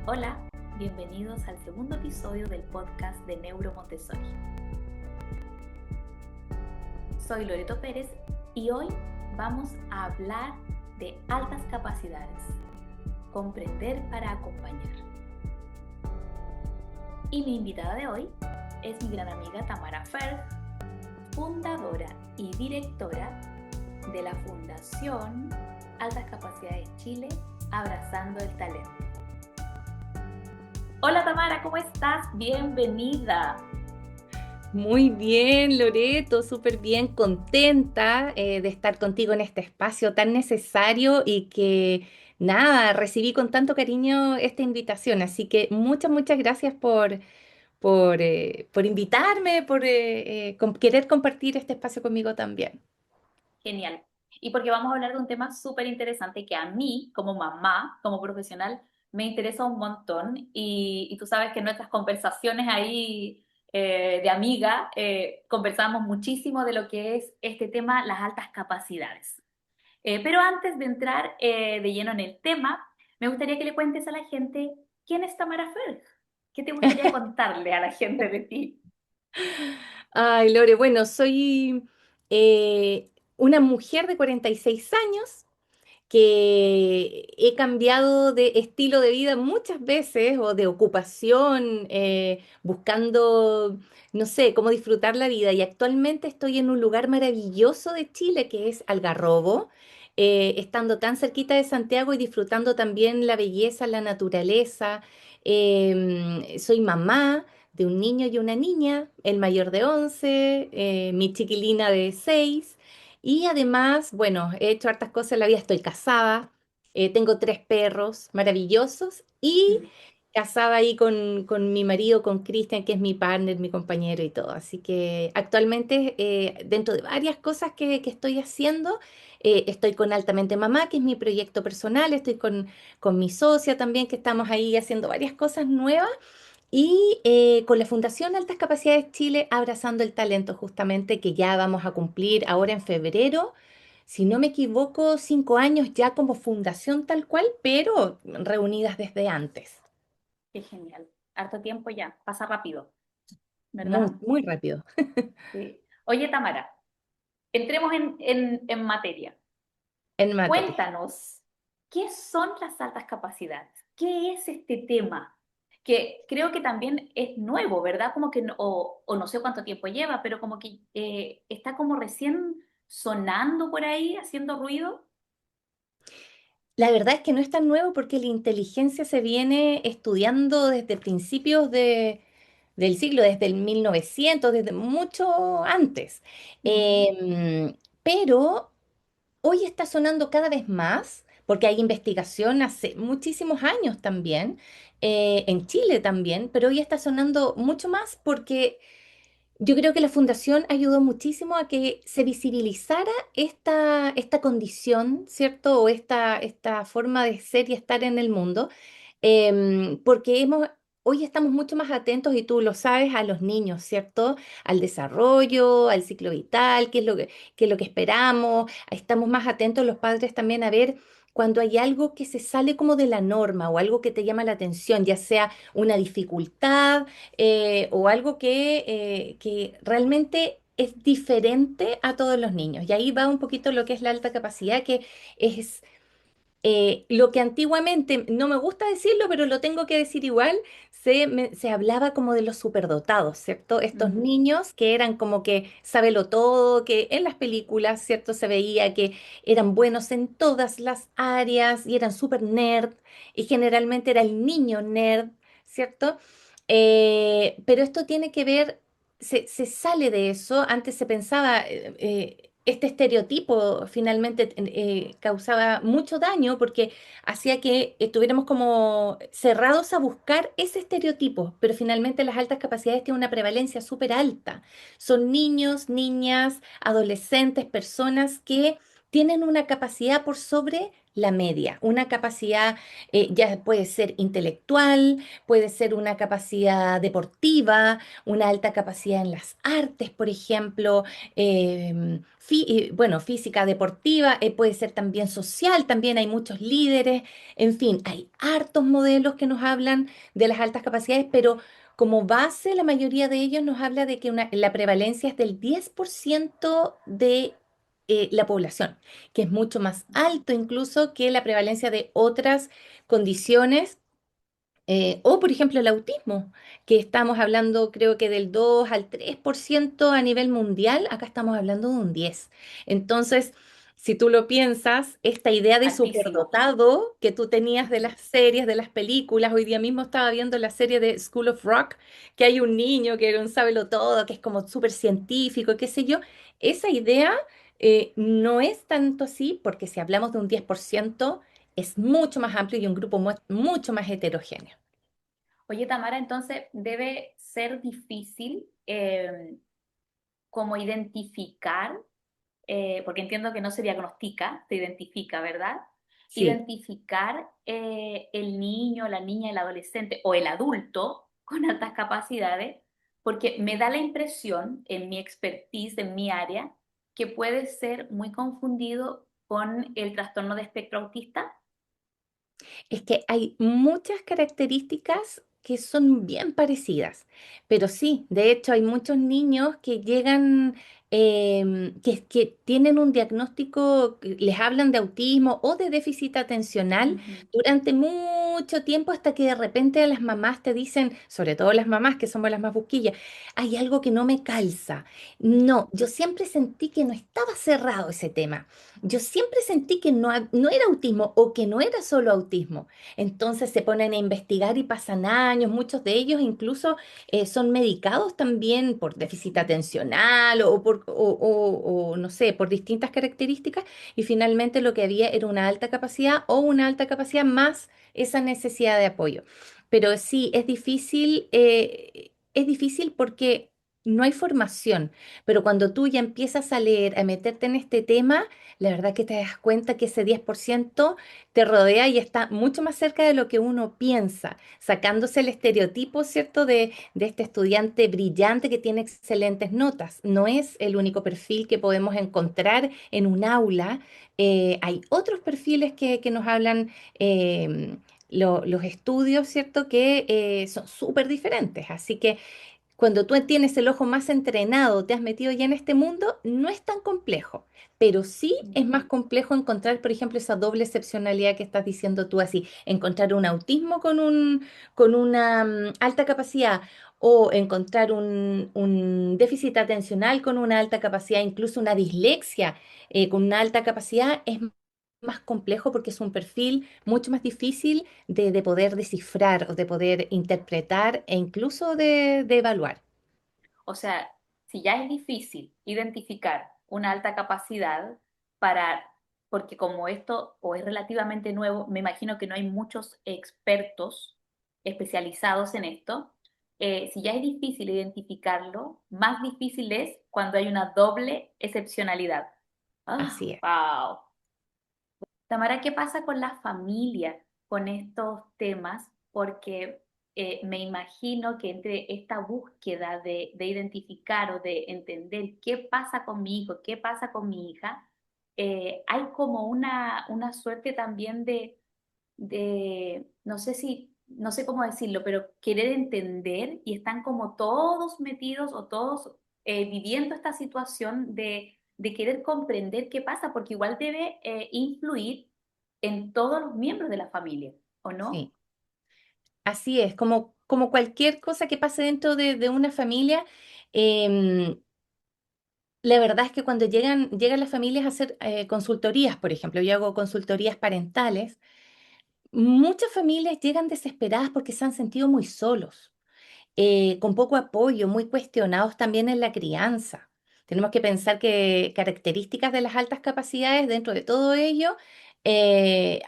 Hola, bienvenidos al segundo episodio del podcast de Neuro Montessori. Soy Loreto Pérez y hoy vamos a hablar de altas capacidades, comprender para acompañar. Y mi invitada de hoy es mi gran amiga Tamara Ferg, fundadora y directora de la Fundación Altas Capacidades Chile, Abrazando el Talento. Hola Tamara, ¿cómo estás? Bienvenida. Muy bien, Loreto, súper bien, contenta de estar contigo en este espacio tan necesario y que, nada, recibí con tanto cariño esta invitación. Así que muchas gracias por invitarme, por querer compartir este espacio conmigo también. Genial. Y porque vamos a hablar de un tema súper interesante que a mí, como mamá, como profesional, me interesa un montón. Y tú sabes que en nuestras conversaciones ahí de amiga conversamos muchísimo de lo que es este tema, las altas capacidades. Pero antes de entrar de lleno en el tema, me gustaría que le cuentes a la gente quién es Tamara Ferg. ¿Qué te gustaría contarle a la gente de ti? Ay, Lore, bueno, soy una mujer de 46 años que he cambiado de estilo de vida muchas veces o de ocupación, buscando, no sé, cómo disfrutar la vida. Y actualmente estoy en un lugar maravilloso de Chile que es Algarrobo, estando tan cerquita de Santiago y disfrutando también la belleza, la naturaleza. Soy mamá de un niño y una niña, el mayor de 11, mi chiquilina de 6. Y además, bueno, he hecho hartas cosas en la vida. Estoy casada, tengo 3 perros maravillosos y casada ahí con mi marido, con Cristian, que es mi partner, mi compañero y todo. Así que actualmente, dentro de varias cosas que estoy haciendo, estoy con Altamente Mamá, que es mi proyecto personal, estoy con mi socia también, que estamos ahí haciendo varias cosas nuevas. Y con la Fundación Altas Capacidades Chile, Abrazando el Talento, justamente, que ya vamos a cumplir ahora en febrero, si no me equivoco, 5 años ya como fundación tal cual, pero reunidas desde antes. Qué genial. Harto tiempo ya, pasa rápido, Muy, ¿verdad? muy rápido. Sí. Oye, Tamara, entremos en materia. En materia. Cuéntanos, ¿qué son las altas capacidades? ¿Qué es este tema? Que creo que también es nuevo, ¿verdad? Como que, o no sé cuánto tiempo lleva, pero como que está como recién sonando por ahí, haciendo ruido. La verdad es que no es tan nuevo porque la inteligencia se viene estudiando desde principios del siglo, desde el 1900, desde mucho antes. Ujú. Pero hoy está sonando cada vez más, porque hay investigación hace muchísimos años también, en Chile también, pero hoy está sonando mucho más porque yo creo que la fundación ayudó muchísimo a que se visibilizara esta condición, ¿cierto? O esta forma de ser y estar en el mundo, porque hoy estamos mucho más atentos, y tú lo sabes, a los niños, ¿cierto? Al desarrollo, al ciclo vital, qué es lo que esperamos. Estamos más atentos los padres también a ver cuando hay algo que se sale como de la norma o algo que te llama la atención, ya sea una dificultad, o algo que realmente es diferente a todos los niños. Y ahí va un poquito lo que es la alta capacidad, que es lo que antiguamente, no me gusta decirlo, pero lo tengo que decir igual, se hablaba como de los superdotados, ¿cierto? Estos Ujú. niños que eran como que sábelo todo, que en las películas, ¿cierto? Se veía que eran buenos en todas las áreas y eran súper nerd, y generalmente era el niño nerd, ¿cierto? Pero esto tiene que ver, se sale de eso. Antes se pensaba, este estereotipo finalmente causaba mucho daño porque hacía que estuviéramos como cerrados a buscar ese estereotipo, pero finalmente las altas capacidades tienen una prevalencia súper alta. Son niños, niñas, adolescentes, personas que tienen una capacidad por sobre la media, una capacidad ya puede ser intelectual, puede ser una capacidad deportiva, una alta capacidad en las artes, por ejemplo, bueno, física, deportiva, puede ser también social, también hay muchos líderes, en fin, hay hartos modelos que nos hablan de las altas capacidades, pero como base, la mayoría de ellos nos habla de que la prevalencia es del 10% de la población, que es mucho más alto incluso que la prevalencia de otras condiciones o, por ejemplo, el autismo, que estamos hablando creo que del 2 al 3% a nivel mundial, acá estamos hablando de un 10%. Entonces, si tú lo piensas, esta idea de Altísimo. superdotado que tú tenías de Ujú. las series, de las películas, hoy día mismo estaba viendo la serie de School of Rock, que hay un niño que era un todo, que es como súper científico, qué sé yo, esa idea no es tanto así, porque si hablamos de un 10% es mucho más amplio y un grupo mucho más heterogéneo. Oye, Tamara, entonces debe ser difícil como identificar, porque entiendo que no se diagnostica, se identifica, ¿verdad? Sí, Identificar el niño, la niña, el adolescente o el adulto con altas capacidades, porque me da la impresión, en mi expertise, en mi área, que puede ser muy confundido con el trastorno de espectro autista. es que hay muchas características que son bien parecidas, pero sí, de hecho hay muchos niños que llegan, que tienen un diagnóstico, que les hablan de autismo o de déficit atencional Ujú. durante mucho tiempo hasta que de repente las mamás te dicen, sobre todo las mamás que somos las más busquillas, hay algo que no me calza. No, yo siempre sentí que no estaba cerrado ese tema. Yo siempre sentí que no era autismo o que no era solo autismo. Entonces se ponen a investigar y pasan años, muchos de ellos incluso son medicados también por déficit atencional o, no sé, por distintas características y finalmente lo que había era una alta capacidad o una alta capacidad más esa necesidad de apoyo. Pero sí, es difícil porque no hay formación, pero cuando tú ya empiezas a leer, a meterte en este tema, la verdad que te das cuenta que ese 10% te rodea y está mucho más cerca de lo que uno piensa, sacándose el estereotipo, ¿cierto?, de este estudiante brillante que tiene excelentes notas. No es el único perfil que podemos encontrar en un aula. Hay otros perfiles que nos hablan los estudios, ¿cierto?, que son súper diferentes. Así que cuando tú tienes el ojo más entrenado, te has metido ya en este mundo, no es tan complejo, pero sí es más Ujú. complejo encontrar, por ejemplo, esa doble excepcionalidad que estás diciendo tú así, encontrar un autismo con una alta capacidad o encontrar un déficit atencional con una alta capacidad, incluso una dislexia con una alta capacidad, es más complejo porque es un perfil mucho más difícil de poder descifrar o de poder interpretar e incluso de evaluar. O sea, si ya es difícil identificar una alta capacidad para, porque como esto o es relativamente nuevo, me imagino que no hay muchos expertos especializados en esto. Si ya es difícil identificarlo, más difícil es cuando hay una doble excepcionalidad. Ah, Así es. wow. Tamara, ¿qué pasa con la familia con estos temas? Porque me imagino que entre esta búsqueda de identificar o de entender qué pasa con mi hijo, qué pasa con mi hija, hay como una suerte también no sé no sé cómo decirlo, pero querer entender y están como todos metidos o todos viviendo esta situación de querer comprender qué pasa, porque igual debe influir en todos los miembros de la familia, ¿o no? Sí, así es. Como cualquier cosa que pase dentro de una familia, em, la verdad es que cuando llegan las familias a hacer consultorías, por ejemplo, yo hago consultorías parentales, muchas familias llegan desesperadas porque se han sentido muy solos. Con poco apoyo, muy cuestionados también en la crianza. Tenemos que pensar que características de las altas capacidades dentro de todo ello, eh,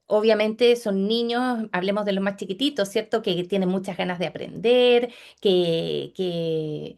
obviamente son niños, hablemos de los más chiquititos, ¿cierto? Que tienen muchas ganas de aprender, que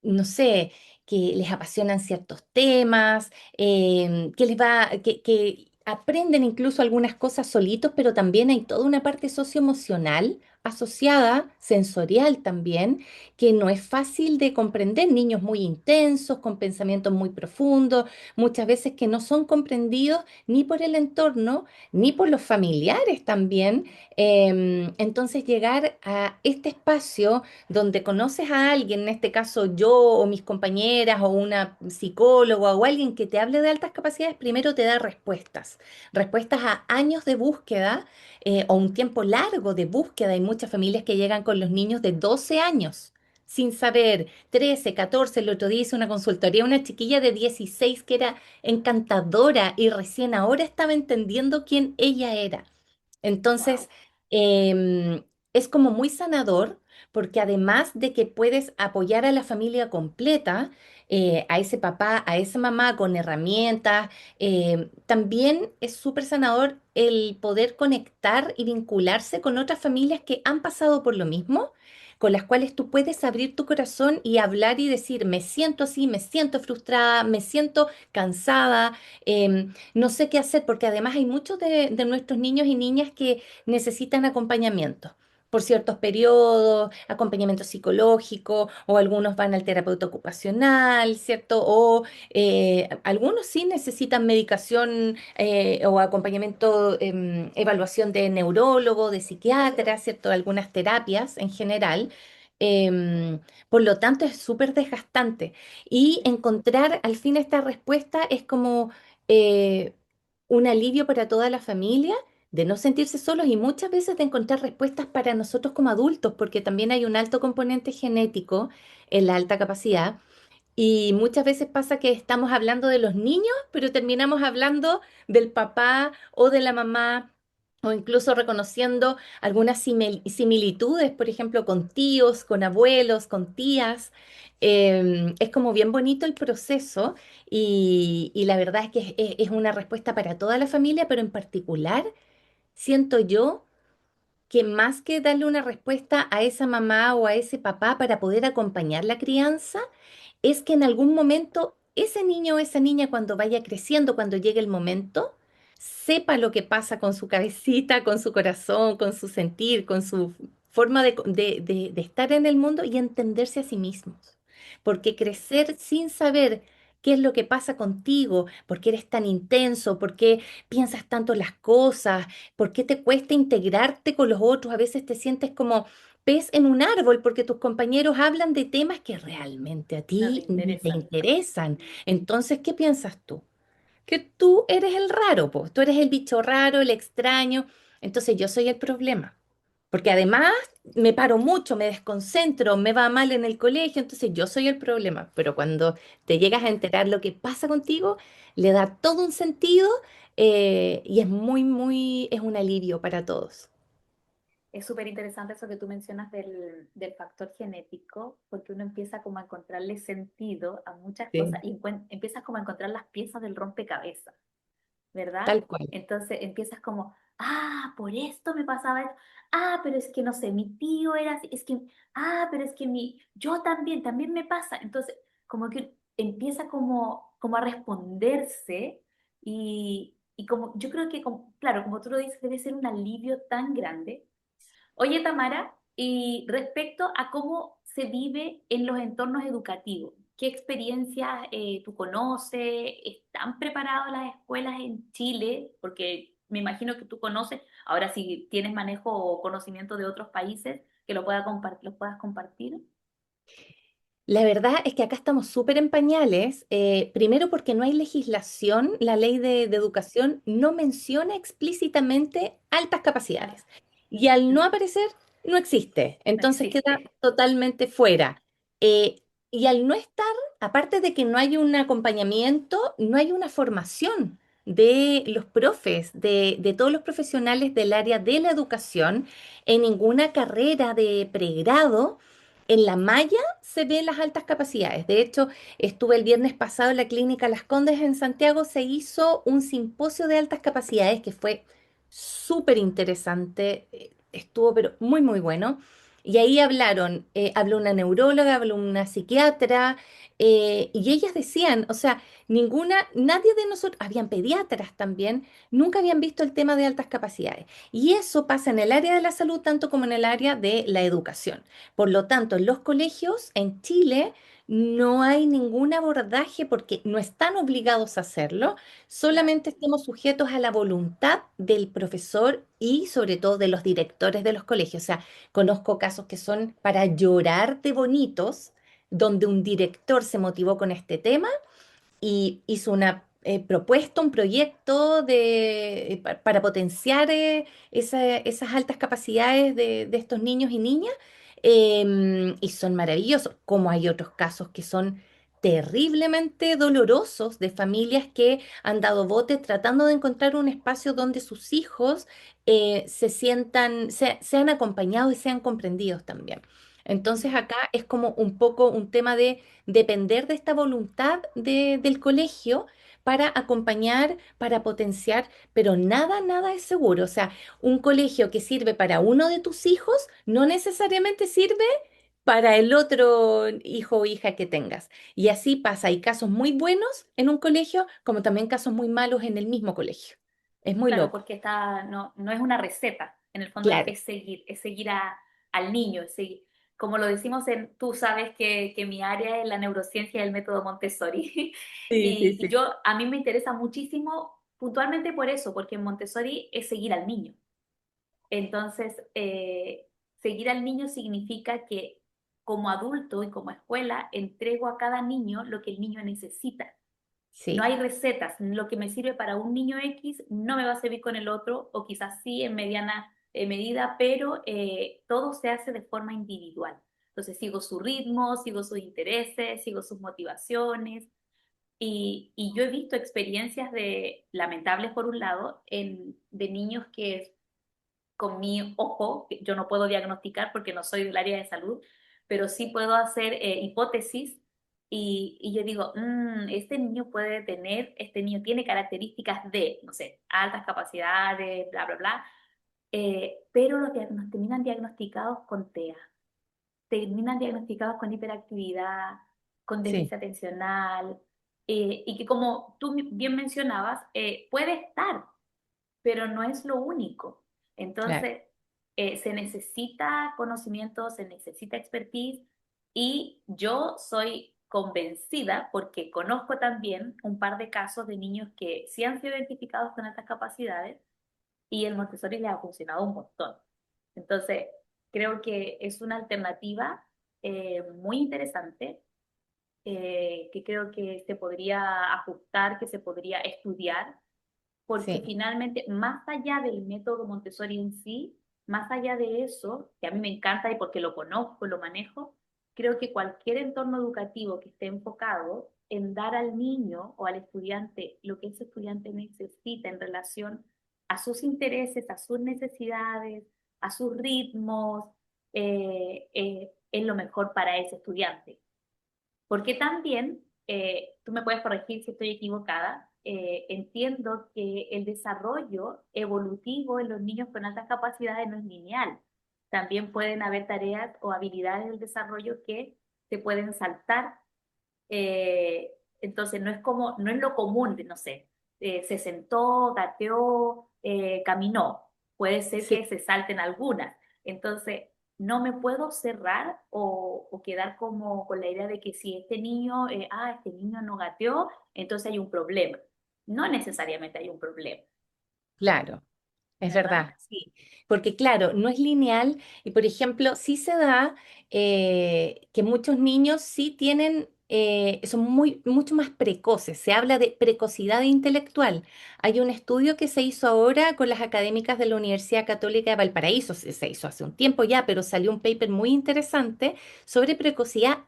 no sé, que les apasionan ciertos temas, que les va, que aprenden incluso algunas cosas solitos, pero también hay toda una parte socioemocional asociada, sensorial también, que no es fácil de comprender. Niños muy intensos, con pensamientos muy profundos, muchas veces que no son comprendidos ni por el entorno, ni por los familiares también. Entonces llegar a este espacio donde conoces a alguien, en este caso yo o mis compañeras o una psicóloga o alguien que te hable de altas capacidades, primero te da respuestas a años de búsqueda o un tiempo largo de búsqueda. Hay muchas familias que llegan con los niños de 12 años. Sin saber, 13, 14, el otro día hice una consultoría, una chiquilla de 16 que era encantadora y recién ahora estaba entendiendo quién ella era. Entonces, Wow. es como muy sanador porque además de que puedes apoyar a la familia completa, a ese papá, a esa mamá con herramientas, también es súper sanador el poder conectar y vincularse con otras familias que han pasado por lo mismo, con las cuales tú puedes abrir tu corazón y hablar y decir, me siento así, me siento frustrada, me siento cansada. No sé qué hacer porque además hay muchos de nuestros niños y niñas que necesitan acompañamiento por ciertos periodos, acompañamiento psicológico, o algunos van al terapeuta ocupacional, ¿cierto? O algunos sí necesitan medicación o acompañamiento, evaluación de neurólogo, de psiquiatra, ¿cierto? Algunas terapias en general. Por lo tanto, es súper desgastante. Y encontrar al fin esta respuesta es como eh, un alivio para toda la familia de no sentirse solos y muchas veces de encontrar respuestas para nosotros como adultos, porque también hay un alto componente genético en la alta capacidad y muchas veces pasa que estamos hablando de los niños, pero terminamos hablando del papá o de la mamá, o incluso reconociendo algunas similitudes, por ejemplo, con tíos, con abuelos, con tías. Es como bien bonito el proceso y la verdad es que es una respuesta para toda la familia, pero en particular siento yo que más que darle una respuesta a esa mamá o a ese papá para poder acompañar la crianza, es que en algún momento ese niño o esa niña cuando vaya creciendo, cuando llegue el momento, sepa lo que pasa con su cabecita, con su corazón, con su sentir, con su forma de estar en el mundo y entenderse a sí mismos. Porque crecer sin saber qué es lo que pasa contigo, por qué eres tan intenso, por qué piensas tanto las cosas, por qué te cuesta integrarte con los otros, a veces te sientes como pez en un árbol porque tus compañeros hablan de temas que realmente a No te ti ni te interesan. interesan. Entonces, ¿qué piensas tú? Que tú eres el raro, pues, tú eres el bicho raro, el extraño. Entonces, yo soy el problema. Porque además me paro mucho, me desconcentro, me va mal en el colegio, entonces yo soy el problema. Pero cuando te llegas a enterar lo que pasa contigo, le da todo un sentido y es es un alivio para todos. Es súper interesante eso que tú mencionas del factor genético, porque uno empieza como a encontrarle sentido a muchas cosas Sí, y empiezas como a encontrar las piezas del rompecabezas, ¿verdad? tal cual. Entonces empiezas como, ah, por esto me pasaba esto, ah, pero es que no sé, mi tío era así, es que, ah, pero es que yo también me pasa. Entonces, como que empieza como a responderse y como, yo creo que, claro, como tú lo dices, debe ser un alivio tan grande. Oye, Tamara, y respecto a cómo se vive en los entornos educativos, ¿qué experiencias tú conoces? ¿Están preparadas las escuelas en Chile? Porque me imagino que tú conoces, ahora si tienes manejo o conocimiento de otros países, que los puedas compartir. La verdad es que acá estamos súper en pañales, primero porque no hay legislación, la ley de educación no menciona explícitamente altas Ah, capacidades y al no aparecer no existe, no entonces queda existe. totalmente fuera. Eh, y al no estar, aparte de que no hay un acompañamiento, no hay una formación de los profes, de todos los profesionales del área de la educación en ninguna carrera de pregrado. En la malla se ven las altas capacidades. De hecho, estuve el viernes pasado en la clínica Las Condes en Santiago, se hizo un simposio de altas capacidades que fue súper interesante, estuvo pero muy, muy bueno. Y ahí hablaron, habló una neuróloga, habló una psiquiatra, y ellas decían, o sea, nadie de nosotros, habían pediatras también, nunca habían visto el tema de altas capacidades. Y eso pasa en el área de la salud tanto como en el área de la educación. Por lo tanto, en los colegios en Chile no hay ningún abordaje porque no están obligados a hacerlo, Claro, solamente estamos sujetos a la voluntad del profesor y sobre todo de los directores de los colegios. O sea, conozco casos que son para llorar de bonitos, donde un director se motivó con este tema y hizo una propuesta, un proyecto para potenciar esas altas capacidades de estos niños y niñas, y son maravillosos, como hay otros casos que son terriblemente dolorosos de familias que han dado bote tratando de encontrar un espacio donde sus hijos se sientan, sean acompañados y sean comprendidos también. Entonces acá es como un poco un tema de depender de esta voluntad del colegio para acompañar, para potenciar, pero nada, nada es seguro. O sea, un colegio que sirve para uno de tus hijos no necesariamente sirve para el otro hijo o hija que tengas. Y así pasa. Hay casos muy buenos en un colegio, como también casos muy malos en el mismo colegio. Es muy claro, loco. porque no es una receta, en el fondo Claro. es seguir al niño, como lo decimos tú sabes que mi área es la neurociencia y el método Montessori. Sí, sí, Y sí. yo, a mí me interesa muchísimo puntualmente por eso, porque en Montessori es seguir al niño. Entonces, seguir al niño significa que como adulto y como escuela entrego a cada niño lo que el niño necesita. No Sí, hay recetas. Lo que me sirve para un niño X no me va a servir con el otro, o quizás sí en mediana medida, pero todo se hace de forma individual. Entonces sigo su ritmo, sigo sus intereses, sigo sus motivaciones. Y yo he visto experiencias lamentables por un lado, de niños que con mi ojo, que yo no puedo diagnosticar porque no soy del área de salud, pero sí puedo hacer hipótesis y yo digo, este niño tiene características de, no sé, altas capacidades, bla, bla, bla, pero nos terminan diagnosticados con TEA, terminan diagnosticados con hiperactividad, con sí, déficit atencional, y que como tú bien mencionabas, puede estar, pero no es lo único. claro. Entonces, se necesita conocimiento, se necesita expertise y yo soy convencida porque conozco también un par de casos de niños que sí han sido identificados con estas capacidades y el Montessori les ha funcionado un montón. Entonces, creo que es una alternativa muy interesante, que creo que se podría ajustar, que se podría estudiar porque Sí, finalmente, más allá del método Montessori en sí, más allá de eso, que a mí me encanta y porque lo conozco, lo manejo, creo que cualquier entorno educativo que esté enfocado en dar al niño o al estudiante lo que ese estudiante necesita en relación a sus intereses, a sus necesidades, a sus ritmos, es lo mejor para ese estudiante. Porque también, tú me puedes corregir si estoy equivocada, entiendo que el desarrollo evolutivo en los niños con altas capacidades no es lineal. También pueden haber tareas o habilidades del desarrollo que se pueden saltar. Entonces, no es lo común, de, no sé, se sentó, gateó, caminó. Puede ser sí. que se salten algunas. Entonces, no me puedo cerrar o quedar como con la idea de que si este niño no gateó, entonces hay un problema. No necesariamente hay un problema, Claro. Es ¿verdad? verdad, sí, porque claro, no es lineal y por ejemplo, sí se da que muchos niños sí tienen, son mucho más precoces, se habla de precocidad intelectual. Hay un estudio que se hizo ahora con las académicas de la Universidad Católica de Valparaíso, se hizo hace un tiempo ya, pero salió un paper muy interesante sobre precocidad.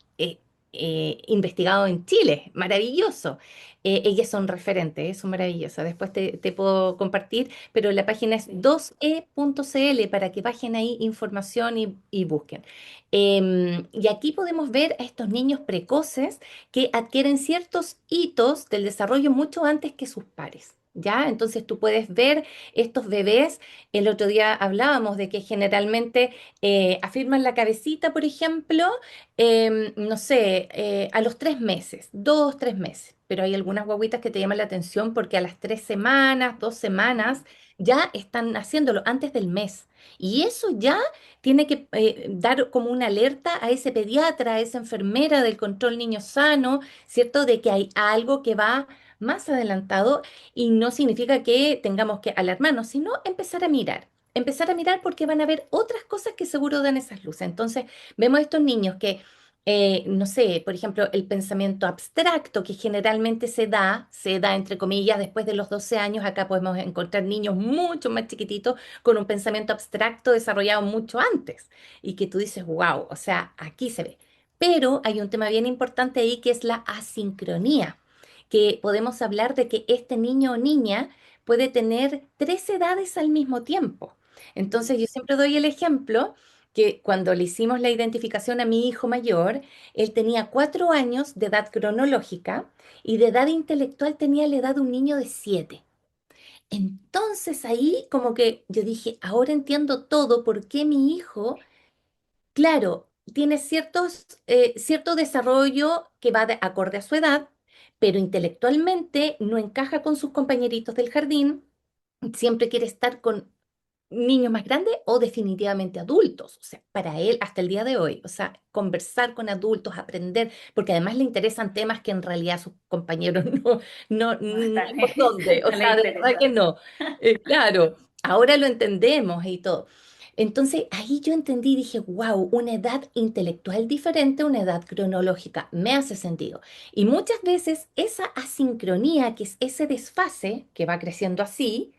Investigado en Chile, maravilloso. Ellas son referentes, son maravillosas. Después te puedo compartir, pero la página es Sí. 2e.cl para que bajen ahí información y busquen. Y aquí podemos ver a estos niños precoces que adquieren ciertos hitos del desarrollo mucho antes que sus pares. ¿ya? Entonces tú puedes ver estos bebés, el otro día hablábamos de que generalmente afirman la cabecita, por ejemplo, no sé, a los 3 meses, 2, 3 meses, pero hay algunas guaguitas que te llaman la atención porque a las 3 semanas, 2 semanas, ya están haciéndolo antes del mes. Y eso ya tiene que dar como una alerta a ese pediatra, a esa enfermera del control niño sano, ¿cierto? De que hay algo que va más adelantado y no significa que tengamos que alarmarnos, sino empezar a mirar. Empezar a mirar porque van a haber otras cosas que seguro dan esas luces. Entonces, vemos estos niños que, no sé, por ejemplo, el pensamiento abstracto que generalmente se da entre comillas después de los 12 años. Acá podemos encontrar niños mucho más chiquititos con un pensamiento abstracto desarrollado mucho antes y que tú dices, wow, o sea, aquí se ve. Pero hay un tema bien importante ahí que es la asincronía, que podemos hablar de que este niño o niña puede tener 3 edades al mismo tiempo. Entonces yo siempre doy el ejemplo que cuando le hicimos la identificación a mi hijo mayor, él tenía 4 años de edad cronológica y de edad intelectual tenía la edad de un niño de 7. Entonces ahí como que yo dije, ahora entiendo todo por qué mi hijo, claro, tiene cierto desarrollo que va acorde a su edad, pero intelectualmente no encaja con sus compañeritos del jardín, siempre quiere estar con niños más grandes o definitivamente adultos, o sea, para él hasta el día de hoy, o sea, conversar con adultos, aprender, porque además le interesan temas que en realidad sus compañeros No ni están, por dónde, o no le sea, de verdad que interesa. no. Claro, ahora lo entendemos y todo. Entonces ahí yo entendí y dije, wow, una edad intelectual diferente, una edad cronológica, me hace sentido. Y muchas veces esa asincronía, que es ese desfase que va creciendo así,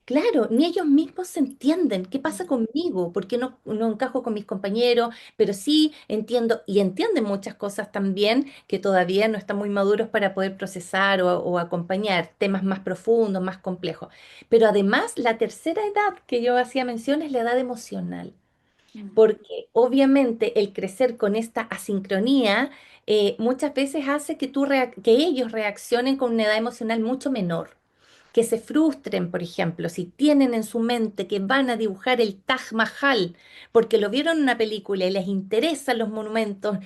claro, ni ellos mismos se entienden. ¿Qué pasa conmigo? ¿Por qué no encajo con mis compañeros? Pero sí entiendo y entienden muchas cosas también que todavía no están muy maduros para poder procesar o acompañar temas más profundos, más complejos. Pero además, la tercera edad que yo hacía mención es la edad emocional, Mm. porque obviamente el crecer con esta asincronía muchas veces hace que ellos reaccionen con una edad emocional mucho menor, que se frustren, por ejemplo, si tienen en su mente que van a dibujar el Taj Mahal porque lo vieron en una película y les interesan los monumentos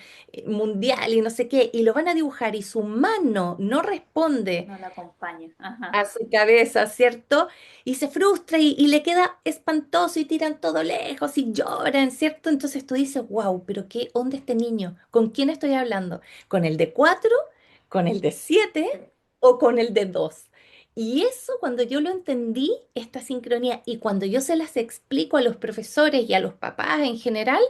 mundiales y no sé qué, y lo van a dibujar y su mano no responde No la acompaña. Ajá. a su cabeza, ¿cierto? Y se frustra y le queda espantoso y tiran todo lejos y lloran, ¿cierto? Entonces tú dices, wow, pero ¿qué onda este niño? ¿Con quién estoy hablando? ¿Con el de 4? ¿Con el de 7? Sí. ¿O con el de 2? Y eso cuando yo lo entendí, esta sincronía, y cuando yo se las explico a los profesores y a los papás en general,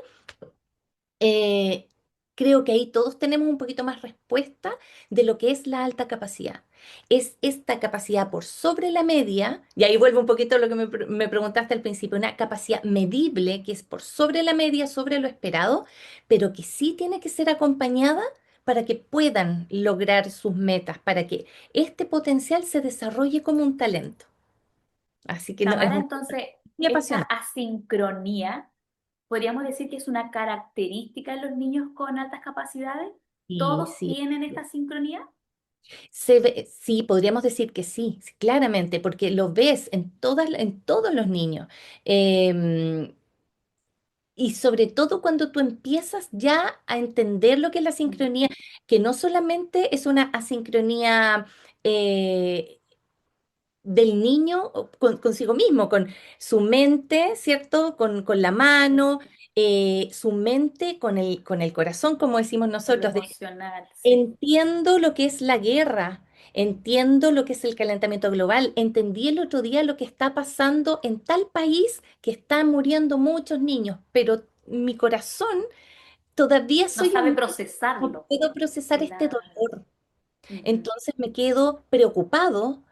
eh, creo que ahí todos tenemos un poquito más respuesta de lo que es la alta capacidad. Es esta capacidad por sobre la media, y ahí vuelvo un poquito a lo que me preguntaste al principio, una capacidad medible que es por sobre la media, sobre lo esperado, pero que sí tiene que ser acompañada para que puedan lograr sus metas, para que este potencial se desarrolle como un talento. Así que no, es Tamara, entonces, muy esta apasionante. asincronía, podríamos decir que es una característica de los niños con altas capacidades. Sí, ¿Todos sí. tienen esta sincronía? Sí, podríamos decir que sí, sí, claramente, porque lo ves en todos los niños. Em, y sobre todo cuando tú empiezas ya a entender lo que es la Mm. sincronía, que no solamente es una asincronía eh, del niño consigo mismo, con su mente, ¿cierto? Con la mano, Cierto. su mente con el corazón, como decimos Con lo nosotros. emocional, sí. Entiendo lo que es la guerra, entiendo lo que es el calentamiento global, entendí el otro día lo que está pasando en tal país que están muriendo muchos niños, pero mi corazón todavía No soy sabe humano, no procesarlo. puedo procesar este Claro. dolor. Ujú. Entonces me quedo preocupado,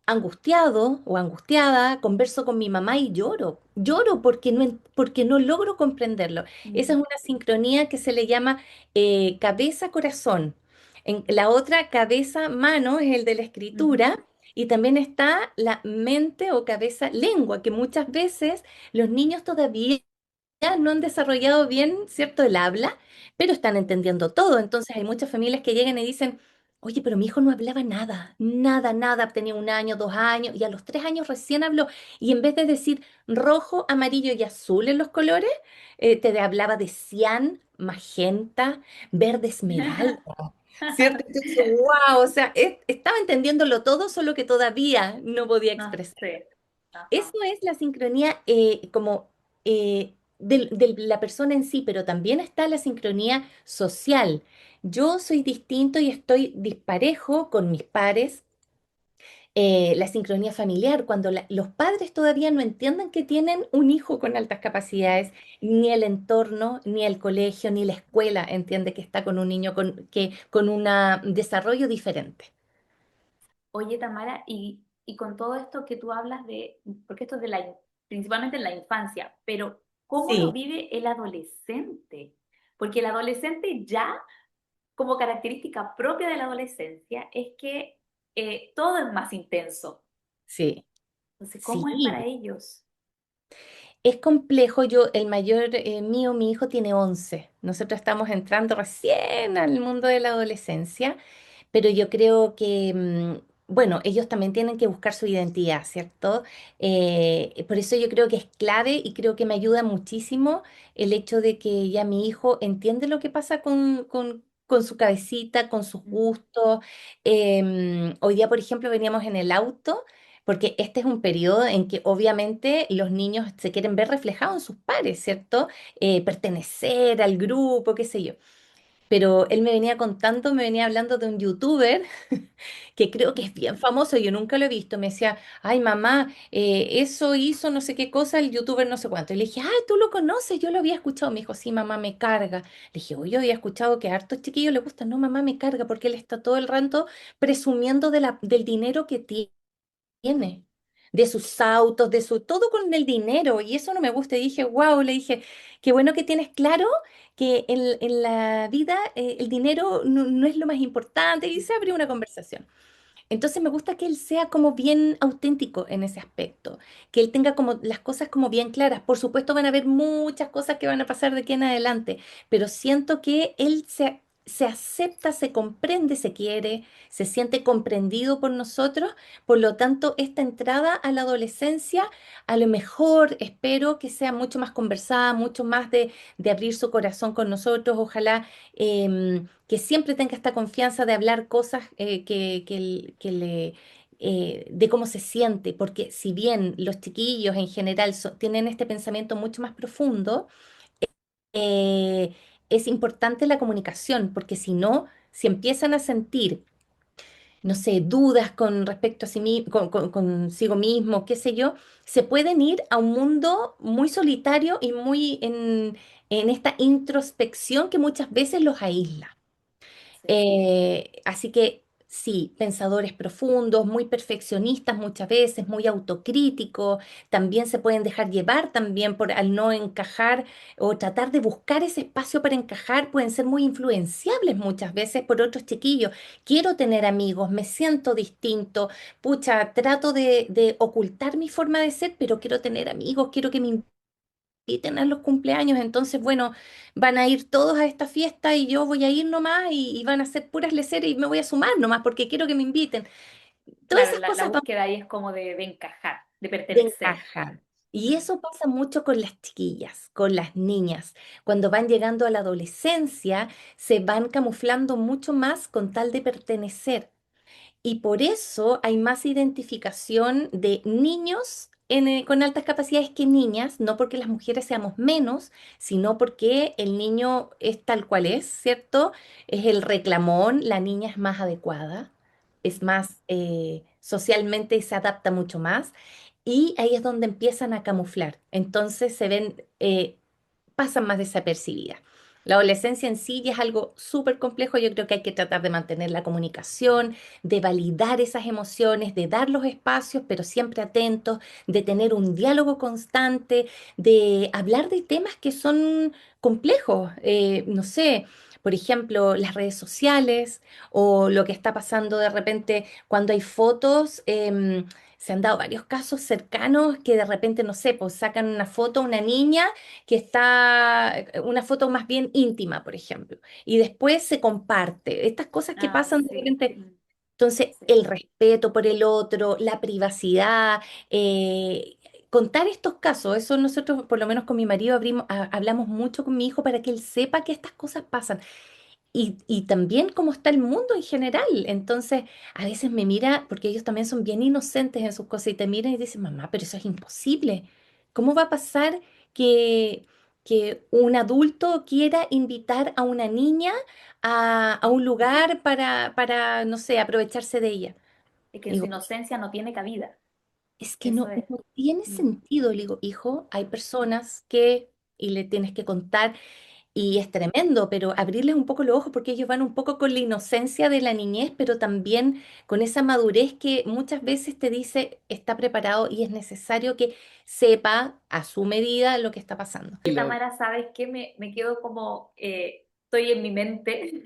angustiado o angustiada, converso con mi mamá y lloro. Lloro porque no logro comprenderlo. Esa es Mm. una sincronía que se le llama cabeza-corazón. La otra cabeza-mano es el de la Ujú. escritura. Y también está la mente o cabeza-lengua, que muchas veces los niños todavía no han desarrollado bien, ¿cierto?, el habla, pero están entendiendo todo. Entonces hay muchas familias que llegan y dicen, Oye, pero mi hijo no hablaba nada, nada, nada, tenía 1 año, 2 años, y a los 3 años recién habló. Y en vez de decir rojo, amarillo y azul en los colores, te hablaba de cian, magenta, verde esmeralda, ¿cierto? Entonces, wow, o sea, estaba entendiéndolo todo, solo que todavía no podía No expresar. sé. Eso Ajá. es la sincronía como de la persona en sí, pero también está la sincronía social. Yo soy distinto y estoy disparejo con mis pares. La sincronía familiar, cuando los padres todavía no entienden que tienen un hijo con altas capacidades, ni el entorno, ni el colegio, ni la escuela entiende que está con un niño con un desarrollo diferente. Oye, Tamara, y con todo esto que tú hablas de, porque esto es de principalmente en la infancia, pero ¿cómo lo Sí, vive el adolescente? Porque el adolescente ya, como característica propia de la adolescencia, es que todo es más intenso. sí, Entonces, ¿cómo es para sí. ellos? Es complejo, el mayor mío, mi hijo tiene 11. Nosotros estamos entrando recién al mundo de la adolescencia, pero yo creo que, bueno, ellos también tienen que buscar su identidad, ¿cierto? Por eso yo creo que es clave y creo que me ayuda muchísimo el hecho de que ya mi hijo entiende lo que pasa con su cabecita, con sus Mm. gustos. Hoy día, por ejemplo, veníamos en el auto porque este es un periodo en que obviamente los niños se quieren ver reflejados en sus pares, ¿cierto? Pertenecer al grupo, qué sé yo. Pero él me venía contando, me venía hablando de un youtuber que creo que es bien famoso, yo nunca lo he visto. Me decía, ay mamá, eso hizo no sé qué cosa el youtuber no sé cuánto. Y le dije, ah, tú lo conoces, yo lo había escuchado. Me dijo, sí, mamá, me carga. Le dije, oye, yo había escuchado que a hartos chiquillos les gusta. No, mamá, me carga porque él está todo el rato presumiendo del dinero que tiene, de sus autos, de su, todo con el dinero, y eso no me gusta. Y dije, wow, le dije, qué bueno que tienes claro que en la vida el dinero no es lo más importante, y se abrió una conversación. Entonces me gusta que él sea como bien auténtico en ese aspecto, que él tenga como las cosas como bien claras. Por supuesto van a haber muchas cosas que van a pasar de aquí en adelante, pero siento que él se acepta, se comprende, se quiere, se siente comprendido por nosotros. Por lo tanto, esta entrada a la adolescencia, a lo mejor espero que sea mucho más conversada, mucho más de abrir su corazón con nosotros. Ojalá que siempre tenga esta confianza de hablar cosas de cómo se siente, porque si bien los chiquillos en general tienen este pensamiento mucho más profundo, eh, es importante la comunicación, porque si no, si empiezan a sentir, no sé, dudas con respecto a consigo mismo, qué sé yo, se pueden ir a un mundo muy solitario y muy en esta introspección que muchas veces los aísla. Sí. Así que sí, pensadores profundos, muy perfeccionistas muchas veces, muy autocríticos, también se pueden dejar llevar también por al no encajar o tratar de buscar ese espacio para encajar, pueden ser muy influenciables muchas veces por otros chiquillos. Quiero tener amigos, me siento distinto, pucha, trato de ocultar mi forma de ser, pero quiero tener amigos, quiero que me inviten a los cumpleaños, entonces, bueno, van a ir todos a esta fiesta y yo voy a ir nomás y van a ser puras leceras y me voy a sumar nomás porque quiero que me inviten. Todas Claro, esas la cosas van búsqueda ahí es como de encajar, de de pertenecer. encajar. Y Mm. eso pasa mucho con las chiquillas, con las niñas. Cuando van llegando a la adolescencia, se van camuflando mucho más con tal de pertenecer. Y por eso hay más identificación de niños con altas capacidades que niñas, no porque las mujeres seamos menos, sino porque el niño es tal cual es, ¿cierto? Es el reclamón, la niña es más adecuada, es más socialmente se adapta mucho más. Y ahí es donde empiezan a camuflar. Entonces se ven, pasan más desapercibidas. La adolescencia en sí ya es algo súper complejo. Yo creo que hay que tratar de mantener la comunicación, de validar esas emociones, de dar los espacios, pero siempre atentos, de tener un diálogo constante, de hablar de temas que son complejos. No sé, por ejemplo, las redes sociales o lo que está pasando de repente cuando hay fotos. se han dado varios casos cercanos que de repente, no sé, pues sacan una foto a una niña que está, una foto más bien íntima, por ejemplo, y después se comparte. Estas cosas que Ah, pasan de sí, repente. Entonces, sí. el respeto por el otro, la privacidad, contar estos casos, eso nosotros, por lo menos con mi marido, hablamos mucho con mi hijo para que él sepa que estas cosas pasan y también cómo está el mundo en general. Entonces, a veces me mira, porque ellos también son bien inocentes en sus cosas, y te miran y dicen, mamá, pero eso es imposible. ¿Cómo va a pasar que, que un adulto quiera invitar a una niña a un lugar para, no sé, aprovecharse de ella? Es que en su Digo, inocencia no tiene cabida. es que Eso no, es. no tiene Mm. sentido. Le digo, hijo, hay personas que, y le tienes que contar. Y es tremendo, pero abrirles un poco los ojos porque ellos van un poco con la inocencia de la niñez, pero también con esa madurez que muchas veces te dice está preparado y es necesario que sepa a su medida lo que está pasando. Que Tamara, ¿sabes qué? Me quedo como, estoy en mi mente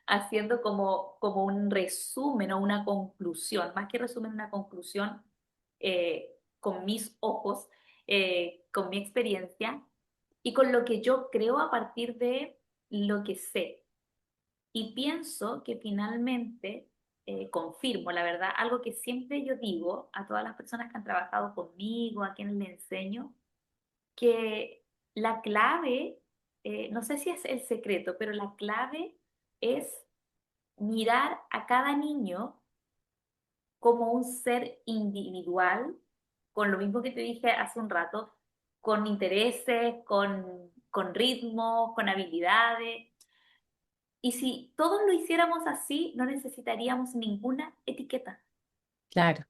haciendo como un resumen o una conclusión, más que resumen, una conclusión con mis ojos, con mi experiencia y con lo que yo creo a partir de lo que sé. Y pienso que finalmente, confirmo, la verdad, algo que siempre yo digo a todas las personas que han trabajado conmigo, a quienes les enseño, que la clave, no sé si es el secreto, pero la clave es mirar a cada niño como un ser individual, con lo mismo que te dije hace un rato, con intereses, con ritmos, con habilidades. Y si todos lo hiciéramos así, no necesitaríamos ninguna etiqueta. Claro,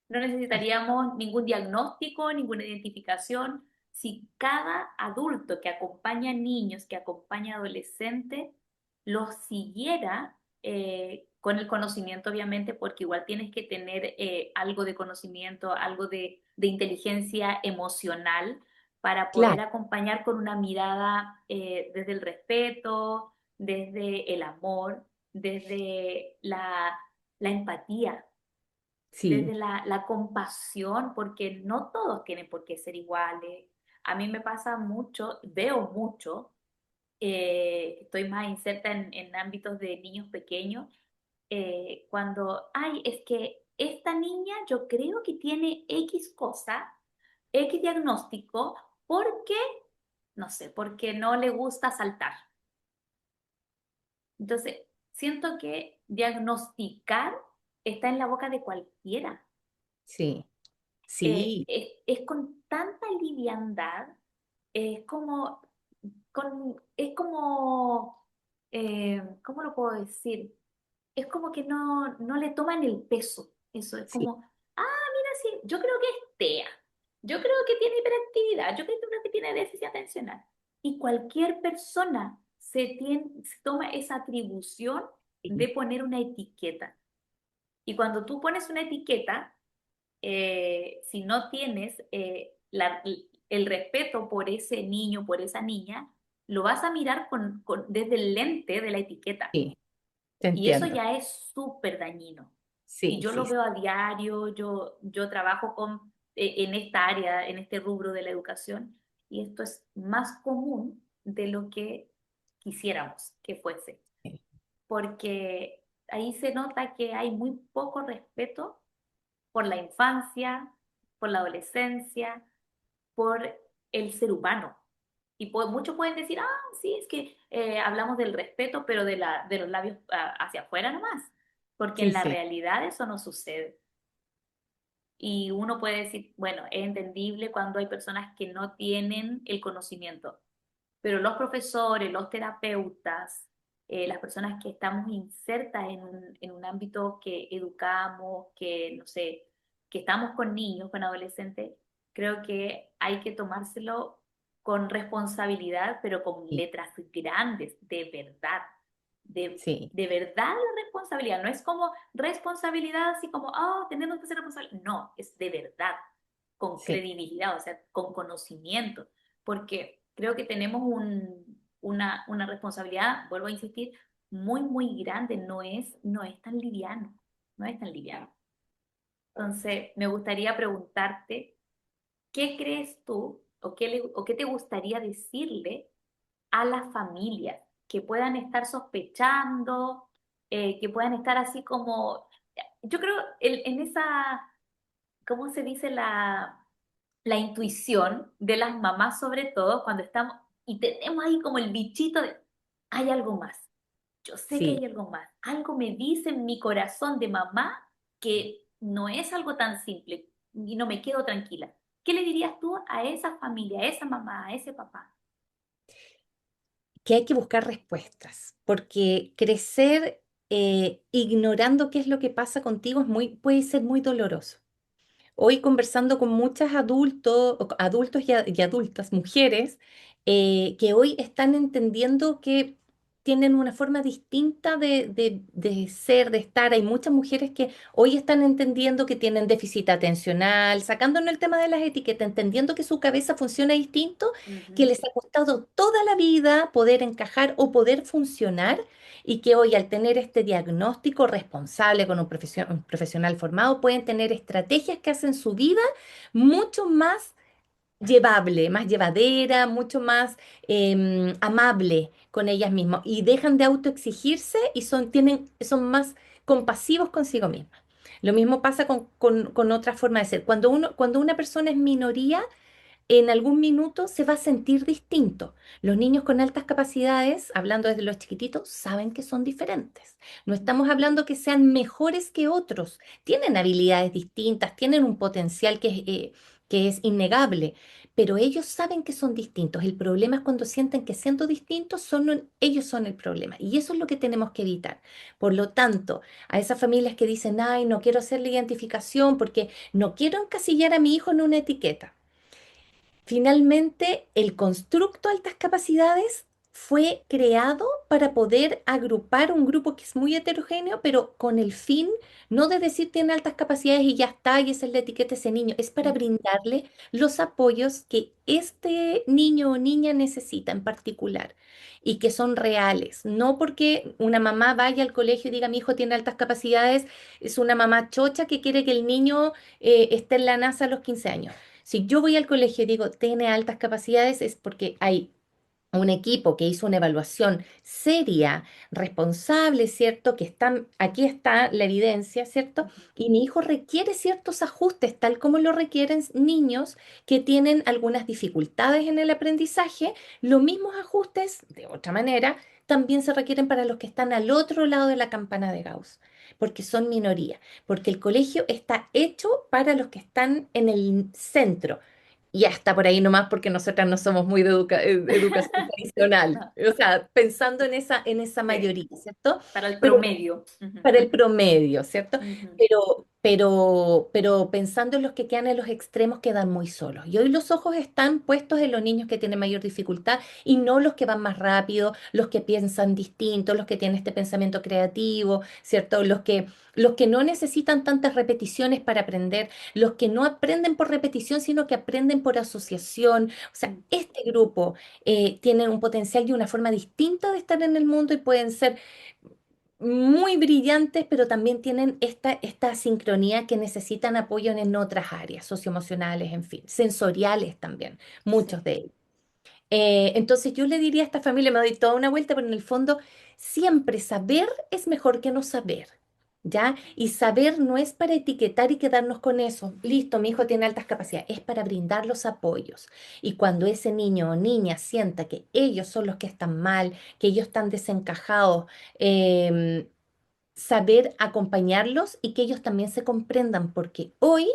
No necesitaríamos ningún diagnóstico, ninguna identificación. Si cada adulto que acompaña niños, que acompaña adolescentes, los siguiera con el conocimiento, obviamente, porque igual tienes que tener algo de conocimiento, algo de inteligencia emocional para poder claro, acompañar con una mirada desde el respeto, desde el amor, desde la empatía, sí, desde la compasión, porque no todos tienen por qué ser iguales. A mí me pasa mucho, veo mucho, estoy más inserta en ámbitos de niños pequeños, cuando, ay, es que esta niña yo creo que tiene X cosa, X diagnóstico, porque, no sé, porque no le gusta saltar. Entonces, siento que diagnosticar está en la boca de cualquiera. sí, sí, Es con tanta liviandad, es como, es como, ¿cómo lo puedo decir? Es como que no le toman el peso. Eso es sí, como, ah, mira, sí, yo creo que es TEA, yo creo que tiene hiperactividad, yo creo que tiene déficit atencional. Y cualquier persona se toma esa atribución de sí, poner una etiqueta. Y cuando tú pones una etiqueta, si no tienes el respeto por ese niño, por esa niña, lo vas a mirar desde el lente de la etiqueta. sí, te Y eso entiendo. ya es súper dañino. Y Sí, yo lo sí, veo a diario, yo trabajo en esta área, en este rubro de la educación, y esto es más común de lo que quisiéramos que fuese, sí, porque ahí se nota que hay muy poco respeto por la infancia, por la adolescencia, por el ser humano. Y muchos pueden decir, ah, sí, es que hablamos del respeto, pero de los labios hacia afuera nomás, porque en sí, la sí, realidad eso no sucede. Y uno puede decir, bueno, es entendible cuando hay personas que no tienen el conocimiento, pero los profesores, los terapeutas, las personas que estamos insertas en un ámbito que educamos, que, no sé, que estamos con niños, con adolescentes, creo que hay que tomárselo con responsabilidad, pero con sí, letras grandes, de verdad. sí, De verdad la responsabilidad. No es como responsabilidad así como, oh, tenemos que ser responsables. No, es de verdad, con sí. credibilidad, o sea, con conocimiento porque creo que tenemos una responsabilidad, vuelvo a insistir, muy, muy grande, no es tan liviano, no es tan liviano. Entonces, me gustaría preguntarte, ¿qué crees tú o qué te gustaría decirle a las familias que puedan estar sospechando, que puedan estar así como, yo creo en esa, ¿cómo se dice? La intuición de las mamás, sobre todo cuando estamos y tenemos ahí como el bichito de, hay algo más. Yo sé que Sí. hay algo más. Algo me dice en mi corazón de mamá que no es algo tan simple y no me quedo tranquila. ¿Qué le dirías tú a esa familia, a esa mamá, a ese papá? Que hay que buscar respuestas, porque crecer ignorando qué es lo que pasa contigo puede ser muy doloroso. Hoy conversando con muchas adultos y adultas, mujeres, que hoy están entendiendo que tienen una forma distinta de ser, de estar. Hay muchas mujeres que hoy están entendiendo que tienen déficit atencional, sacándonos el tema de las etiquetas, entendiendo que su cabeza funciona distinto, que Ujú, les ha costado toda la vida poder encajar o poder funcionar y que hoy al tener este diagnóstico responsable con un profesional formado pueden tener estrategias que hacen su vida mucho más llevable, más llevadera, mucho más amable con ellas mismas y dejan de autoexigirse y son más compasivos consigo mismas. Lo mismo pasa con otra forma de ser. Cuando una persona es minoría, en algún minuto se va a sentir distinto. Los niños con altas capacidades, hablando desde los chiquititos, saben que son diferentes. No estamos hablando que sean mejores que otros. Tienen habilidades distintas, tienen un potencial que es innegable, pero ellos saben que son distintos. El problema es cuando sienten que siendo distintos ellos son el problema. Y eso es lo que tenemos que evitar. Por lo tanto, a esas familias que dicen, ay, no quiero hacer la identificación porque no quiero encasillar a mi hijo en una etiqueta. Finalmente, el constructo altas capacidades fue creado para poder agrupar un grupo que es muy heterogéneo, pero con el fin no de decir tiene altas capacidades y ya está, y esa es la etiqueta de ese niño, es para ujú, brindarle los apoyos que este niño o niña necesita en particular y que son reales. No porque una mamá vaya al colegio y diga mi hijo tiene altas capacidades, es una mamá chocha que quiere que el niño esté en la NASA a los 15 años. Si yo voy al colegio y digo, tiene altas capacidades, es porque hay un equipo que hizo una evaluación seria, responsable, ¿cierto? Aquí está la evidencia, ¿cierto? ujú. Y mi hijo requiere ciertos ajustes, tal como lo requieren niños que tienen algunas dificultades en el aprendizaje. Los mismos ajustes, de otra manera, también se requieren para los que están al otro lado de la campana de Gauss, porque son minoría, porque el colegio está hecho para los que están en el centro. Y hasta por ahí nomás porque nosotras no somos muy de educación tradicional. No, O sea, pensando en esa sí, mayoría, ¿cierto? para el Pero promedio. Ujú, para el promedio, ¿cierto? ujú, Pero pensando en los que quedan en los extremos, quedan muy solos. Y hoy los ojos están puestos en los niños que tienen mayor dificultad y no los que van más rápido, los que piensan distinto, los que tienen este pensamiento creativo, ¿cierto? Los que no necesitan tantas repeticiones para aprender, los que no aprenden por repetición, sino que aprenden por asociación. O sea, ujú. este grupo tiene un potencial y una forma distinta de estar en el mundo y pueden ser muy brillantes, pero también tienen esta sincronía que necesitan apoyo en otras áreas, socioemocionales, en fin, sensoriales también, muchos Sí, de ellos. Entonces yo le diría a esta familia, me doy toda una vuelta, pero en el fondo siempre saber es mejor que no saber, ¿ya? Y saber no es para etiquetar y quedarnos con eso. Listo, mi hijo tiene altas capacidades, es para brindar los apoyos. Y cuando ese niño o niña sienta que ellos son los que están mal, que ellos están desencajados, em, saber acompañarlos y que ellos también se comprendan, porque hoy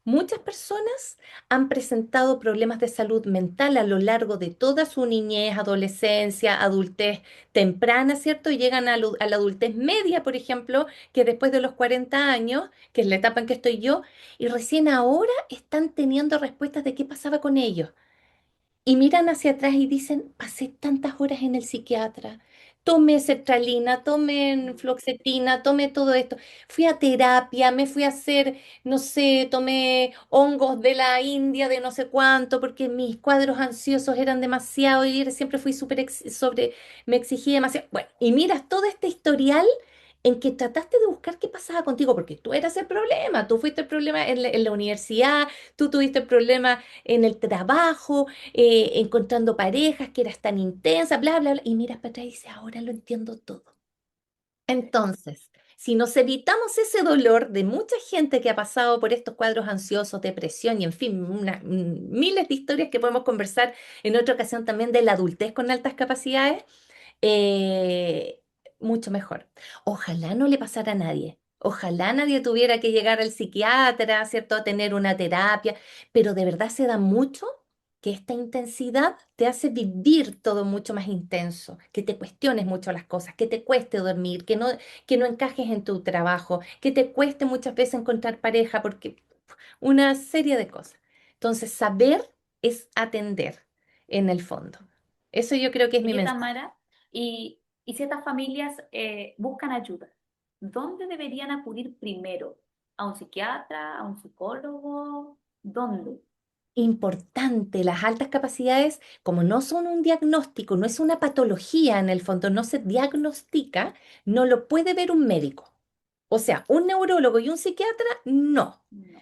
muchas personas han presentado problemas de salud mental a lo largo de toda su niñez, adolescencia, adultez temprana, ¿cierto? Y llegan a la adultez media, por ejemplo, que después de los 40 años, que es la etapa en que estoy yo, y recién ahora están teniendo respuestas de qué pasaba con ellos. Y miran hacia atrás y dicen, pasé tantas horas en el psiquiatra, tomé sertralina, tomé fluoxetina, tomé todo esto, fui a terapia, me fui a hacer, no sé, tomé hongos de la India, de no sé cuánto, porque mis cuadros ansiosos eran demasiado y siempre fui me exigí demasiado. Bueno, y miras todo este historial en que trataste de buscar qué pasaba contigo, porque tú eras el problema, tú fuiste el problema en la universidad, tú tuviste el problema en el trabajo, encontrando parejas, que eras tan intensa, bla, bla, bla, y miras para atrás y dices, ahora lo entiendo todo. Entonces, si nos evitamos ese dolor de mucha gente que ha pasado por estos cuadros ansiosos, depresión y en fin, miles de historias que podemos conversar en otra ocasión también de la adultez con altas capacidades, eh, mucho mejor. Ojalá no le pasara a nadie. Ojalá nadie tuviera que llegar al psiquiatra, ¿cierto? A tener una terapia, pero de verdad se da mucho que esta intensidad te hace vivir todo mucho más intenso, que te cuestiones mucho las cosas, que te cueste dormir, que no encajes en tu trabajo, que te cueste muchas veces encontrar pareja, porque una serie de cosas. Entonces, saber es atender en el fondo. Eso yo creo que es mi Oye, mensaje. Tamara, y si estas familias buscan ayuda, ¿dónde deberían acudir primero? ¿A un psiquiatra? ¿A un psicólogo? ¿Dónde? Importante, las altas capacidades, como no son un diagnóstico, no es una patología en el fondo, no se diagnostica, no lo puede ver un médico. O sea, un neurólogo y un psiquiatra, no. No.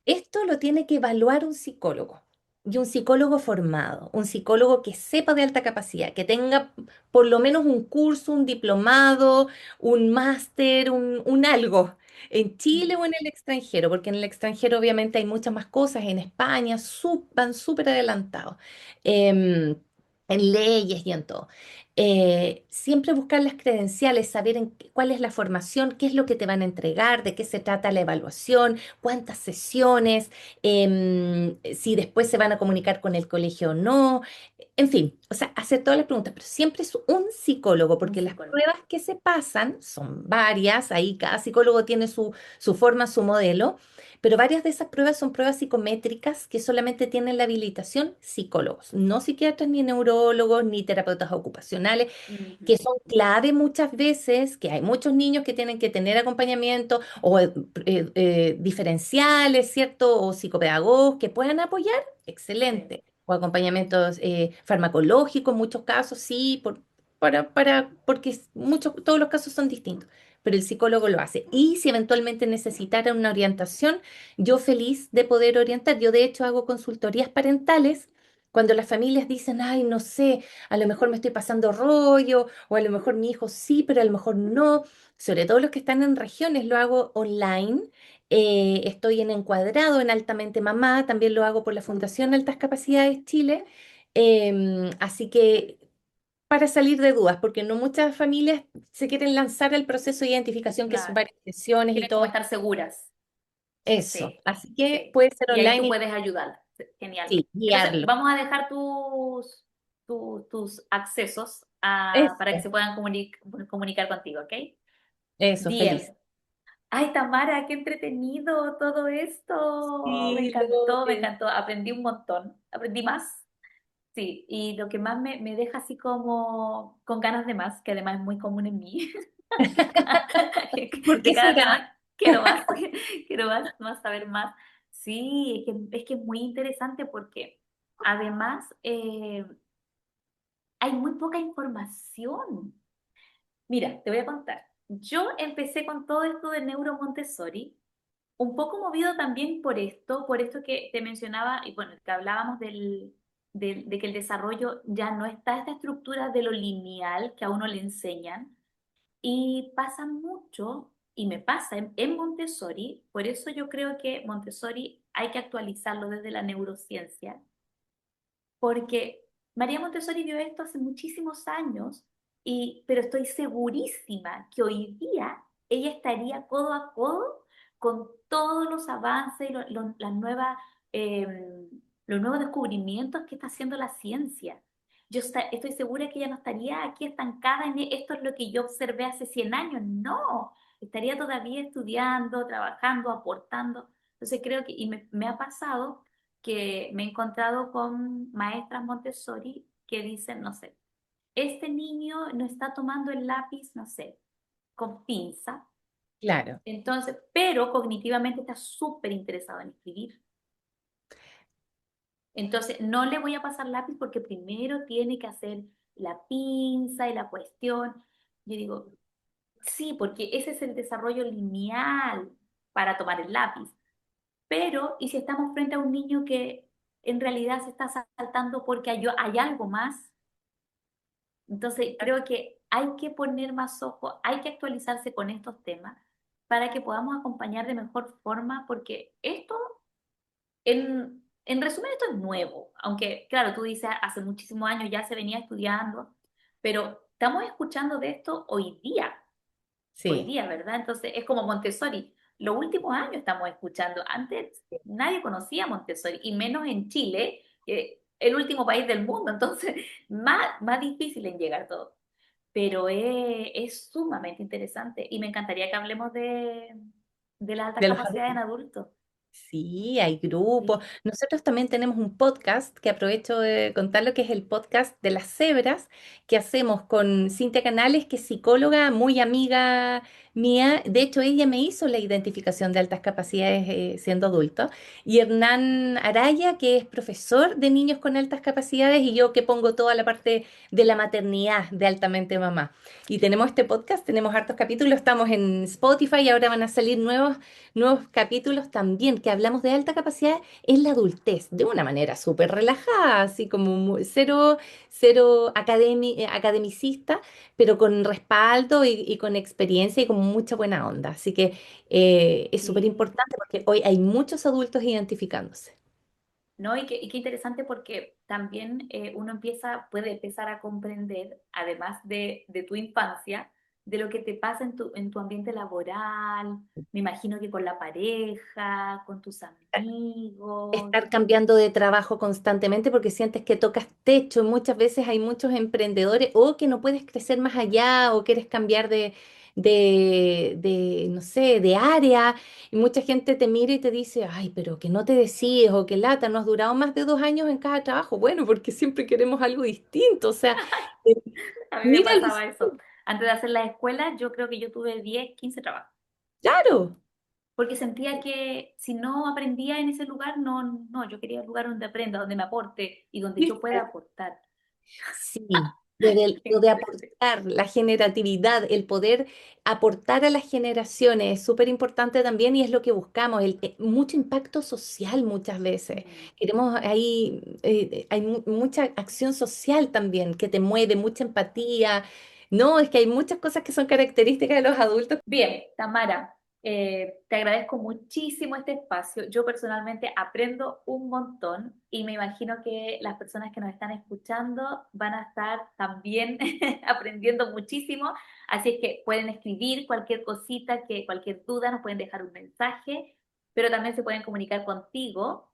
Esto lo tiene que evaluar un psicólogo y un psicólogo formado, un psicólogo que sepa de alta capacidad, que tenga por lo menos un curso, un diplomado, un máster, un algo en Chile Mm. o en el extranjero, porque en el extranjero obviamente hay muchas más cosas, en España van súper adelantados, em, en leyes y en todo. Siempre buscar las credenciales, saber cuál es la formación, qué es lo que te van a entregar, de qué se trata la evaluación, cuántas sesiones, si después se van a comunicar con el colegio o no, en fin, o sea, hacer todas las preguntas, pero siempre es un psicólogo, Un porque las psicólogo. pruebas que se pasan son varias, ahí cada psicólogo tiene su forma, su modelo, pero varias de esas pruebas son pruebas psicométricas que solamente tienen la habilitación psicólogos, no psiquiatras ni neurólogos ni terapeutas ocupacionales Ujú. que son clave muchas veces, que hay muchos niños que tienen que tener acompañamiento o diferenciales, ¿cierto? O psicopedagogos que puedan apoyar, Sí. excelente. O acompañamientos farmacológicos, en muchos casos, sí, porque todos los casos son distintos, pero el psicólogo lo hace. Y si eventualmente necesitara una orientación, yo feliz de poder orientar. Yo de hecho hago consultorías parentales cuando las familias dicen, ay, no sé, a lo mejor me estoy pasando rollo, o a lo mejor mi hijo sí, pero a lo mejor no. Sobre todo los que están en regiones, lo hago online. Estoy en Encuadrado, en Altamente Mamá, también lo hago por la Fundación Altas Capacidades Chile. Así que para salir de dudas, porque no muchas familias se quieren lanzar al proceso de identificación, que son Claro. varias sesiones y Quieren como todo estar seguras. eso. Sí, Así que sí. puede ser Y ahí tú online y puedes ayudar. Sí, genial. sí, Entonces, guiarlo. vamos a dejar tus accesos para que Eso, se puedan comunicar contigo, ¿ok? eso, feliz. Bien. Ay, Tamara, qué entretenido todo esto. Sí, Me Lore. encantó. Aprendí un montón. Aprendí más. Sí, y lo que más me deja así como con ganas de más, que además es muy común en mí, ¿Por de qué cada será? tema quiero más, quiero más, saber más. Sí, es que es muy interesante porque además hay muy poca información. Mira, te voy a contar. Yo empecé con todo esto de Neuro Montessori, un poco movido también por esto que te mencionaba, y bueno, que hablábamos de que el desarrollo ya no está esta estructura de lo lineal que a uno le enseñan, y pasa mucho, y me pasa en Montessori, por eso yo creo que Montessori hay que actualizarlo desde la neurociencia, porque María Montessori vio esto hace muchísimos años, pero estoy segurísima que hoy día ella estaría codo a codo con todos los avances y las nuevas, eh, los nuevos descubrimientos que está haciendo la ciencia. Estoy segura que ella no estaría aquí estancada en esto es lo que yo observé hace 100 años. No, estaría todavía estudiando, trabajando, aportando. Entonces creo que, y me ha pasado que me he encontrado con maestras Montessori que dicen, no sé, este niño no está tomando el lápiz, no sé, con pinza, Claro, entonces, pero cognitivamente está súper interesado en escribir. Entonces, no le voy a pasar lápiz porque primero tiene que hacer la pinza y la cuestión. Yo digo, sí, porque ese es el desarrollo lineal para tomar el lápiz. Pero, ¿y si estamos frente a un niño que en realidad se está saltando porque hay algo más? Entonces, creo que hay que poner más ojo, hay que actualizarse con estos temas para que podamos acompañar de mejor forma, porque esto, en resumen, esto es nuevo, aunque, claro, tú dices, hace muchísimos años ya se venía estudiando, pero estamos escuchando de esto hoy Sí. día, ¿verdad? Entonces, es como Montessori. Los últimos años estamos escuchando. Antes nadie conocía Montessori, y menos en Chile, el último país del mundo. Entonces, más difícil en llegar todo. Pero es sumamente interesante y me encantaría que hablemos de las altas De los capacidades en adultos. Sí, hay grupos. Sí. Nosotros también tenemos un podcast que aprovecho de contarlo, que es el podcast de las cebras, que hacemos con Cintia Canales, que es psicóloga, muy amiga mía. De hecho, ella me hizo la identificación de altas capacidades siendo adulto. Y Hernán Araya, que es profesor de niños con altas capacidades, y yo que pongo toda la parte de la maternidad de Altamente Mamá. Y tenemos este podcast, tenemos hartos capítulos, estamos en Spotify y ahora van a salir nuevos capítulos también que hablamos de alta capacidad en la adultez, de una manera súper relajada, así como cero academicista, pero con respaldo y con experiencia y con mucha buena onda. Así que es súper Sí. importante porque hoy hay muchos adultos identificándose. ¿No? Y qué interesante porque también puede empezar a comprender, además de tu infancia, de lo que te pasa en tu ambiente laboral, me imagino que con la pareja, con tus amigos. Estar cambiando de trabajo constantemente porque sientes que tocas techo. Muchas veces hay muchos emprendedores o que no puedes crecer más allá o quieres cambiar no sé, de área. Y mucha gente te mira y te dice, ay, pero que no te decides o que lata, no has durado más de 2 años en cada trabajo. Bueno, porque siempre queremos algo distinto. O sea, eh, A mí me míralo, pasaba eso. Antes de hacer la escuela, yo creo que yo tuve 10 15 trabajos, claro. porque sentía que si no aprendía en ese lugar, no, yo quería un lugar donde aprenda, donde me aporte y donde yo pueda ¿Viste? aportar. Sí, Qué lo de fuerte. aportar, la generatividad, el poder aportar a las generaciones es súper importante también y es lo que buscamos, mucho impacto social muchas veces. Mm. Queremos ahí, hay mucha acción social también que te mueve, mucha empatía. No, es que hay muchas cosas que son características de los adultos. Bien, Tamara, te agradezco muchísimo este espacio. Yo personalmente aprendo un montón y me imagino que las personas que nos están escuchando van a estar también aprendiendo muchísimo. Así es que pueden escribir cualquier cosita, cualquier duda, nos pueden dejar un mensaje, pero también se pueden comunicar contigo.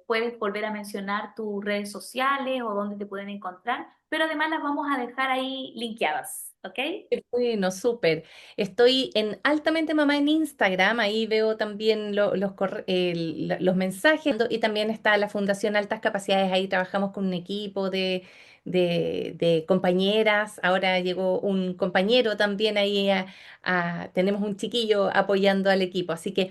Puedes volver a mencionar tus redes sociales o dónde te pueden encontrar, pero además las vamos a dejar ahí linkeadas, ¿ok? Qué bueno, súper. Estoy en Altamente Mamá en Instagram, ahí veo también los mensajes y también está la Fundación Altas Capacidades, ahí trabajamos con un equipo de compañeras, ahora llegó un compañero también ahí, tenemos un chiquillo apoyando al equipo, así que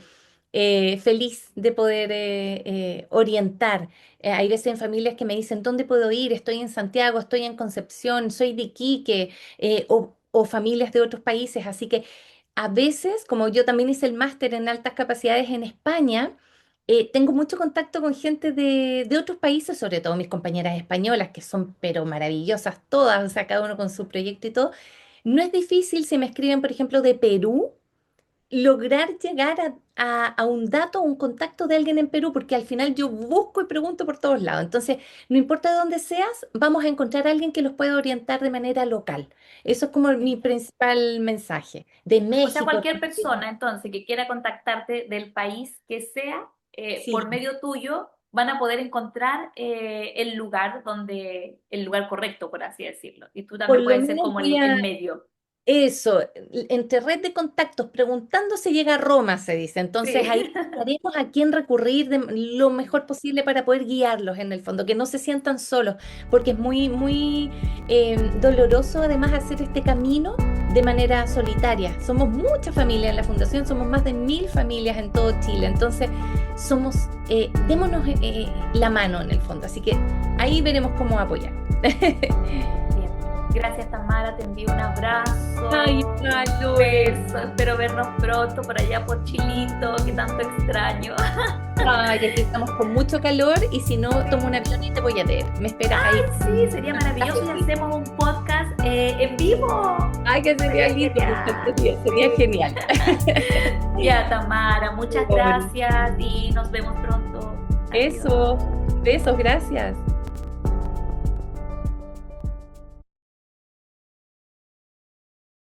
feliz de poder orientar. Hay veces en familias que me dicen, ¿dónde puedo ir? Estoy en Santiago, estoy en Concepción, soy de Iquique o familias de otros países. Así que a veces, como yo también hice el máster en altas capacidades en España, tengo mucho contacto con gente de otros países, sobre todo mis compañeras españolas, que son pero maravillosas todas, o sea, cada uno con su proyecto y todo. No es difícil si me escriben, por ejemplo, de Perú lograr llegar a un dato, a un contacto de alguien en Perú, porque al final yo busco y pregunto por todos lados. Entonces, no importa de dónde seas, vamos a encontrar a alguien que los pueda orientar de manera local. Eso es como mi principal mensaje. De O sea, México cualquier también. persona entonces que quiera contactarte del país que sea, Sí, por medio tuyo, van a poder encontrar el lugar correcto, por así decirlo. Y tú por también lo puedes ser menos como voy el a medio. eso, entre red de contactos, preguntando se llega a Roma, se dice. Entonces Sí. ahí sabemos a quién recurrir de lo mejor posible para poder guiarlos en el fondo, que no se sientan solos, porque es muy doloroso además hacer este camino de manera solitaria. Somos mucha familia en la fundación, somos más de 1000 familias en todo Chile. Entonces démonos la mano en el fondo. Así que ahí veremos cómo apoyar. Bien. Gracias, Tamara, te envío un Ay, abrazo, un Lore. beso. Espero vernos pronto por allá por Chilito, que tanto extraño. Ay, aquí estamos con mucho calor y si no, tomo un avión y te voy a ver. Me esperas ahí. Sí, sería maravilloso y hacemos un podcast en vivo. Ay, que sería Sería lindo, me genial. encantaría, sería genial. Ya, Tamara, muchas Lore. gracias y nos vemos pronto. Adiós. Eso, besos, gracias.